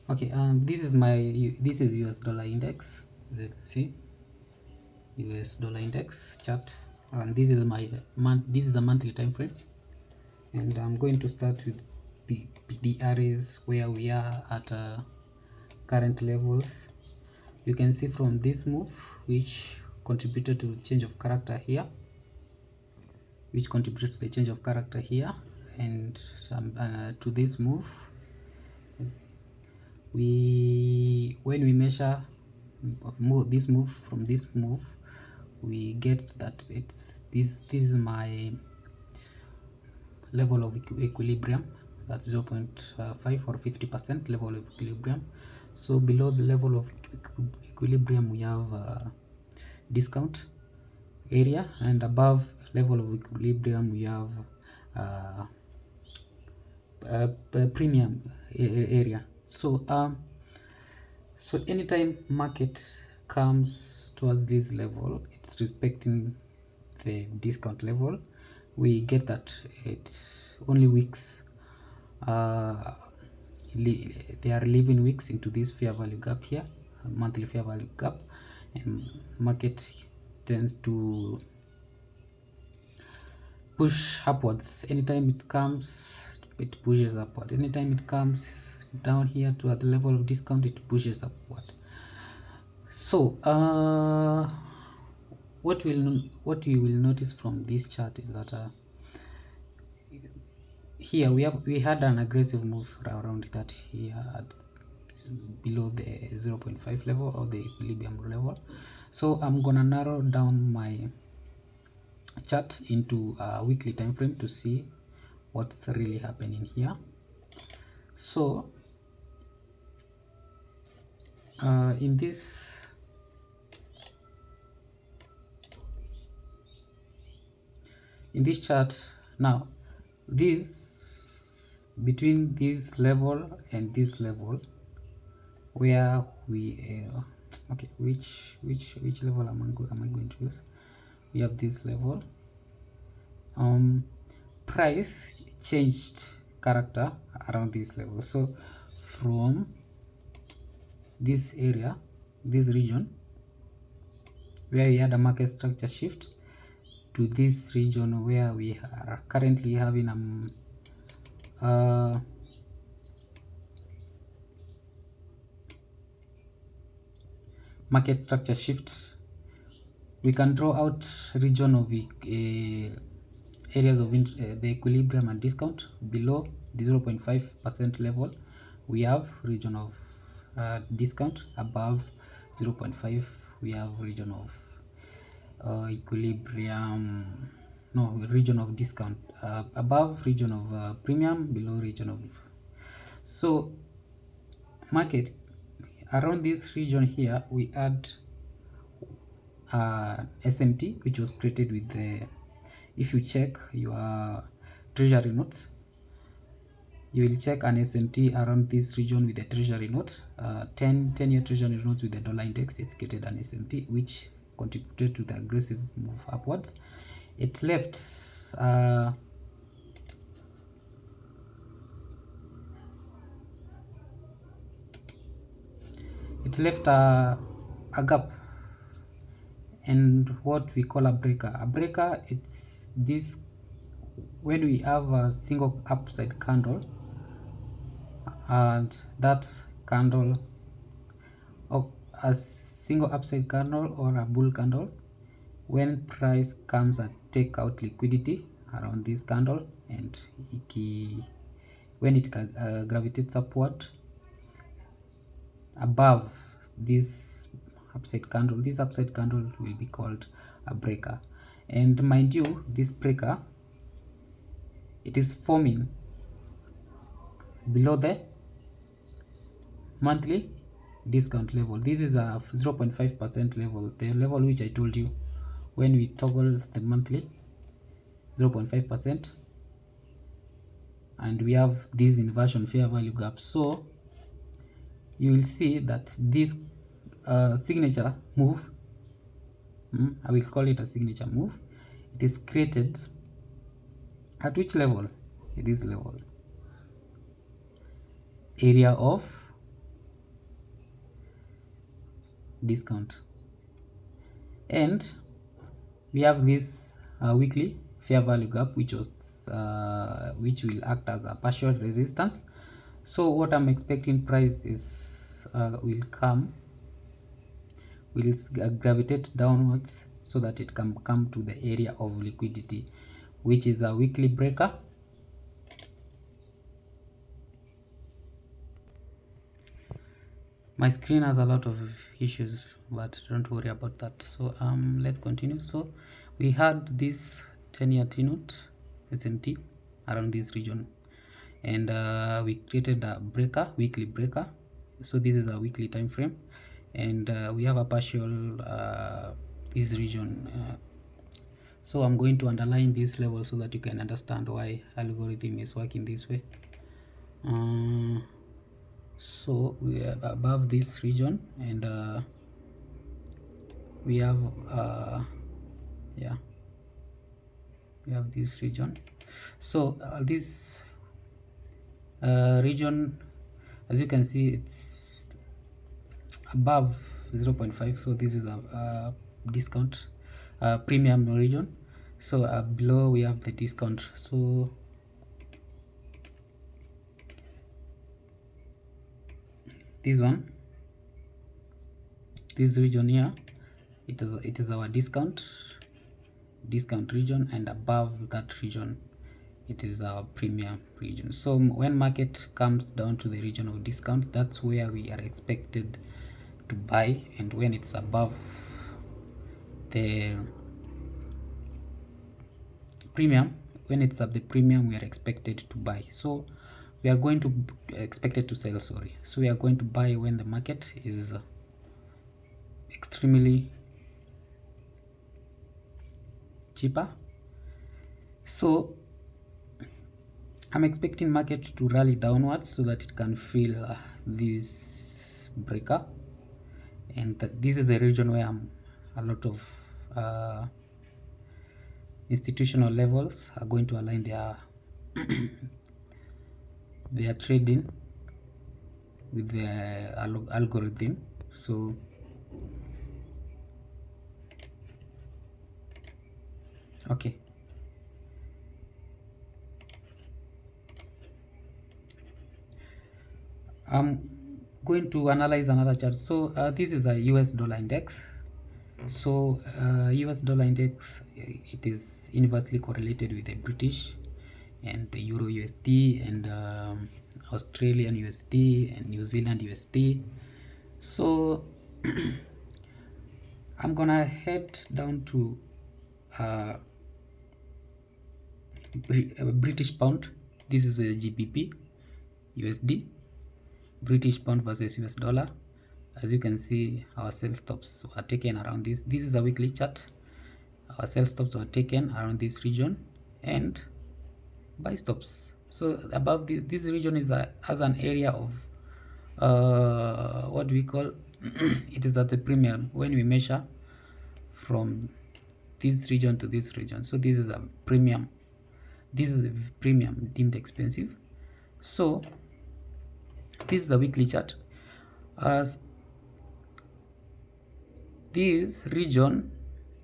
Okay, this is US dollar index, as you can see, US dollar index chart, and this is my this is a monthly time frame, and I'm going to start with PDRs where we are at current levels. You can see from this move which contributed to the change of character here, and to this move, when we measure this move from this move, we get that this is my level of equilibrium. That's 0.5 or 50% level of equilibrium. So below the level of equilibrium we have discount area, and above level of equilibrium we have premium area. So so anytime market comes towards this level, it's respecting the discount level. We get that it's only weeks, they are leaving weeks into this fair value gap here, monthly fair value gap, and market tends to push upwards. Anytime it comes, it pushes upward. Anytime it comes down here to at the level of discount, it pushes upward. So what you will notice from this chart is that here we had an aggressive move around that here at below the 0.5 level or the equilibrium level. So I'm gonna narrow down my chart into a weekly time frame to see what's really happening here. So in this chart now, this between this level and this level where we okay, which level am I going to use? We have this level. Price changed character around this level. So from this area, this region where we had a market structure shift, to this region where we are currently having market structure shift, we can draw out region of areas of the equilibrium and discount. Below the 0.5% level we have region of discount. Above 0.5 we have region of equilibrium, no, region of discount. Above region of premium, below region of. So market around this region here, we add SMT, which was created with the, if you check your treasury notes, you will check an SMT around this region with the treasury note. 10-year treasury notes with the dollar index, it's created an SMT which contributed to the aggressive move upwards. It left a gap and what we call a breaker. A breaker, it's this when we have a single upside candle, and that candle, or a single upside candle or a bull candle, when price comes and take out liquidity around this candle, and when it gravitates upward above this upside candle, this upside candle will be called a breaker. And mind you, this breaker, it is forming below the monthly discount level. This is a 0.5% level, the level which I told you when we toggle the monthly 0.5%, and we have this inversion fair value gap. So you will see that this signature move, I will call it a signature move, it is created at which level? This level, area of discount. And we have this weekly fair value gap, which will act as a partial resistance. So what I'm expecting price is will gravitate downwards so that it can come to the area of liquidity, which is a weekly breaker. My screen has a lot of issues, but don't worry about that. So let's continue. So we had this 10-year T-note SMT around this region, and we created a breaker, weekly breaker. So this is a weekly time frame, and we have a partial this region. So I'm going to underline this level so that you can understand why algorithm is working this way. So we are above this region, and we have we have this region. So this region, as you can see, it's above 0.5. so this is a discount premium region. So below we have the discount. So this one, this region here, it is our discount region, and above that region it is our premium region. So when market comes down to the region of discount, that's where we are expected to buy, and when it's above the premium, when it's at the premium, we are expected to buy. So we are going to expected to sell, sorry. So we are going to buy when the market is extremely cheaper. So I'm expecting market to rally downwards so that it can fill this breaker, and this is a region where a lot of institutional levels are going to align their trading with the algorithm. So okay, I'm going to analyze another chart. So this is a US dollar index. So US dollar index, it is inversely correlated with the British and the Euro USD and Australian USD and New Zealand USD. So I'm gonna head down to British pound. This is a GBP USD, British pound versus US dollar. As you can see, our sell stops were taken around this. This is a weekly chart. Our sell stops were taken around this region, and buy stops. So above this region has an area of what we call it is at the premium when we measure from this region to this region. So this is a premium. This is a premium deemed expensive. So this is a weekly chart. As this region,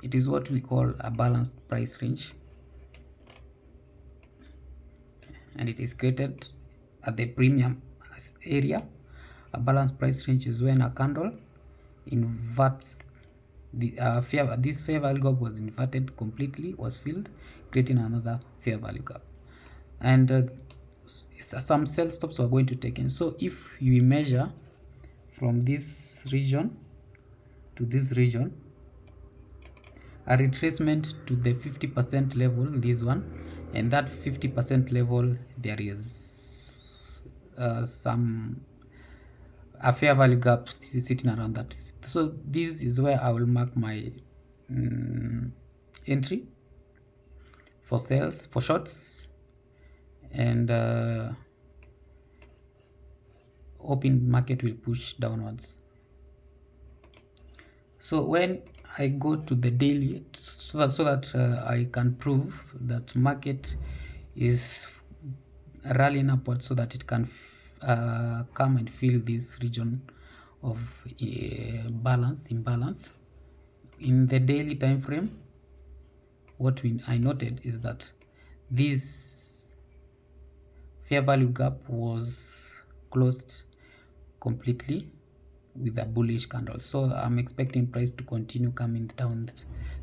it is what we call a balanced price range, and it is created at the premium area. A balanced price range is when a candle inverts the this fair value gap was inverted completely, was filled, creating another fair value gap, and some sell stops were going to take in. So if you measure from this region to this region, a retracement to the 50% level, this one, and that 50% level, there is a fair value gap sitting around that. So this is where I will mark my entry for sales, for shorts, and open market will push downwards. So when I go to the daily, so that I can prove that market is rallying upwards, so that it can come and fill this region of imbalance. In the daily time frame, what I noted is that this fair value gap was closed completely with a bullish candle, so I'm expecting price to continue coming down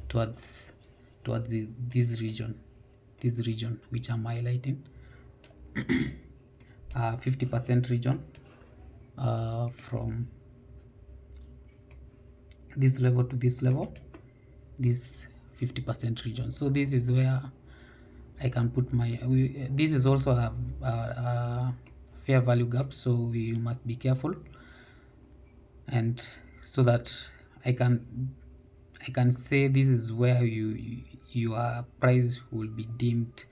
towards this region which I'm highlighting, 50% region, from this level to this level, this 50% region. So this is where I can put my this is also a fair value gap, so you must be careful, and so that I can say this is where your price will be deemed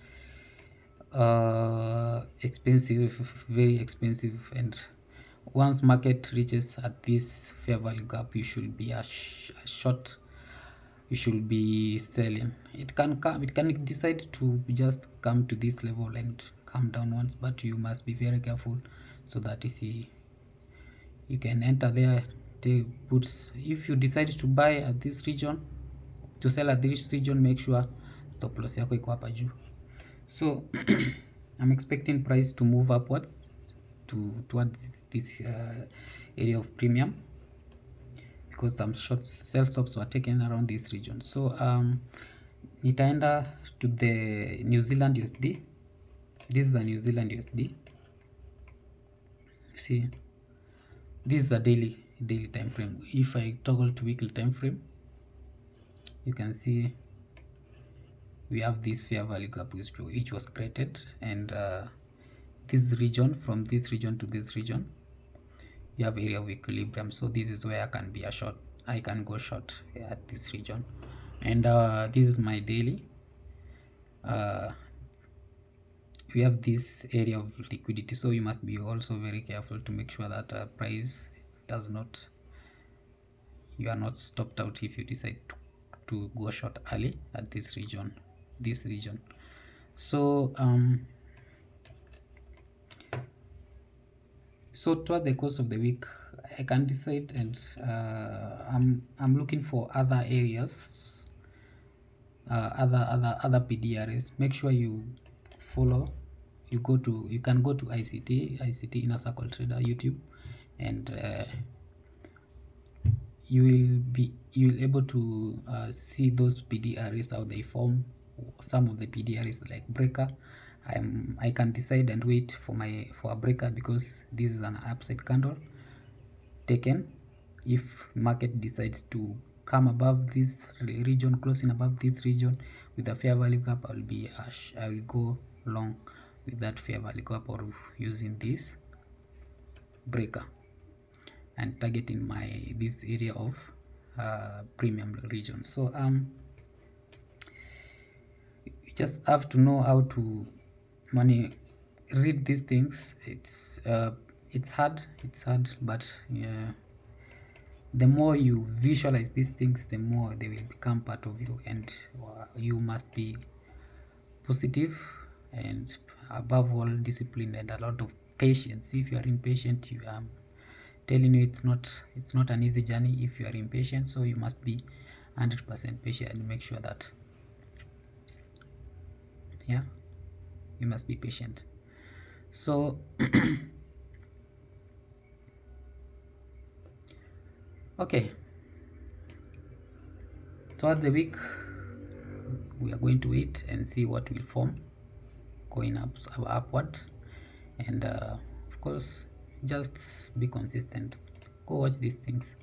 expensive, very expensive, and once market reaches at this fair value gap, you should be a short, you should be selling. It can decide to just come to this level and come down once, but you must be very careful so that you can enter there, take puts. If you decide to buy at this region, to sell at this region, make sure stop loss yako iko hapa juu. So I'm expecting price to move upwards towards this area of premium, because some short sell stops were taken around this region. So nitaenda to the New Zealand USD. This is the New Zealand USD. See, this is a daily time frame. If I toggle to weekly time frame, you can see we have this fair value gap which was created, and this region, from this region to this region, you have area of equilibrium. So this is where I can be a short, I can go short at this region, and this is my daily. We have this area of liquidity, so you must be also very careful to make sure that price does not, you are not stopped out if you decide to go short early at this region. So so toward the course of the week, I can decide, and I'm looking for other areas, other PDRs. Make sure you follow, you can go to ICT Inner Circle Trader YouTube, and you will able to see those PDRs, how they form. Some of the PDRs like breaker, I can decide and wait for a breaker, because this is an upside candle taken. If market decides to come above this region, closing above this region with a fair value gap, I will go long with that fair value gap, or using this breaker and targeting this area of premium region. So you just have to know how to read these things. It's hard, but yeah, the more you visualize these things, the more they will become part of you, and you must be positive, and above all discipline, and a lot of patience. If you are impatient, you am telling you it's not an easy journey if you are impatient. So you must be 100% patient, and make sure that, yeah, you must be patient. So okay, throughout the week we are going to wait and see what will form going upward, and of course, just be consistent. Go watch these things.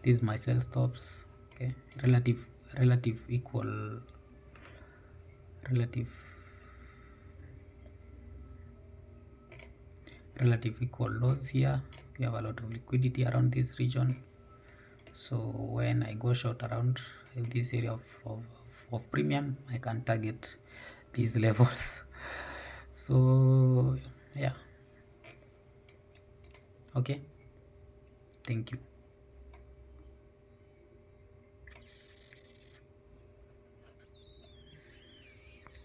These my sell stops. Okay, relative equal lows here. We have a lot of liquidity around this region, so when I go short around this area of premium, I can target these levels. So yeah, okay, thank you.